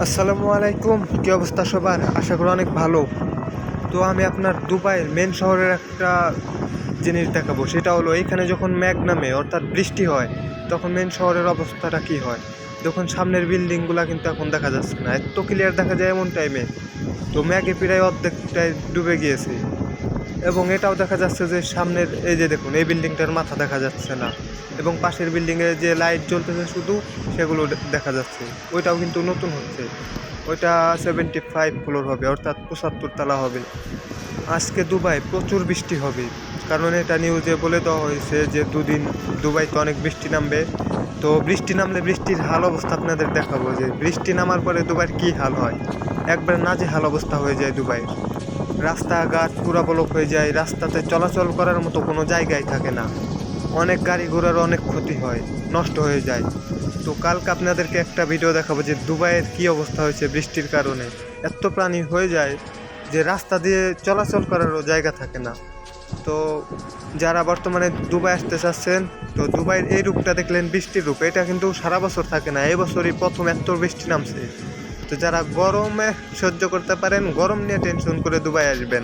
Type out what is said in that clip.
আসসালামু আলাইকুম, কি অবস্থা সবার? আশা করি অনেক ভালো। তো আমি আপনার দুবাইয়ের মেন শহরের একটা জিনিস দেখাবো, সেটা হলো এখানে যখন মেঘ নামে অর্থাৎ বৃষ্টি হয় তখন মেন শহরের অবস্থাটা কি হয়। দেখুন সামনের বিল্ডিংগুলো কিন্তু এখন দেখা যাচ্ছে না, এত ক্লিয়ার দেখা যায় এমন টাইমে। তো মেঘে প্রায় অর্ধেকটাই ডুবে গিয়েছে এবং এটাও দেখা যাচ্ছে যে সামনের এই যে দেখুন এই বিল্ডিংটার মাথা দেখা যাচ্ছে না এবং পাশের বিল্ডিংয়ে যে লাইট জ্বলতেছে শুধু সেগুলো দেখা যাচ্ছে। ওইটাও কিন্তু নতুন হচ্ছে, ওইটা 75 ফ্লোর হবে অর্থাৎ 75 তলা হবে। আজকে দুবাই প্রচুর বৃষ্টি হবে, কারণ এটা নিউজে বলে দেওয়া হয়েছে যে দুদিন দুবাইতে অনেক বৃষ্টি নামবে। তো বৃষ্টি নামলে বৃষ্টির হাল অবস্থা আপনাদের দেখাবো, যে বৃষ্টি নামার পরে দুবাইয়ের কী হাল হয়। একবার নাজেহাল অবস্থা হয়ে যায় দুবাই, রাস্তাঘাট পুরা ব্লক হয়ে যায়, রাস্তাতে চলাচল করার মতো কোনো জায়গায় থাকে না, অনেক গাড়ি ঘোড়ার অনেক ক্ষতি হয়, নষ্ট হয়ে যায়। তো কালকে আপনাদেরকে একটা ভিডিও দেখাবো যে দুবাইয়ের কী অবস্থা হয়েছে বৃষ্টির কারণে। এত প্রাণী হয়ে যায় যে রাস্তা দিয়ে চলাচল করারও জায়গা থাকে না। তো যারা বর্তমানে দুবাই আসতে চাচ্ছেন, তো দুবাইয়ের এই রূপটা দেখলেন বৃষ্টির রূপ, এটা কিন্তু সারা বছর থাকে না, এই বছরই প্রথম এত বৃষ্টি নামছে। তো যারা গরমে সহ্য করতে পারেন, গরম নিয়ে টেনশন করে দুবাই আসবেন।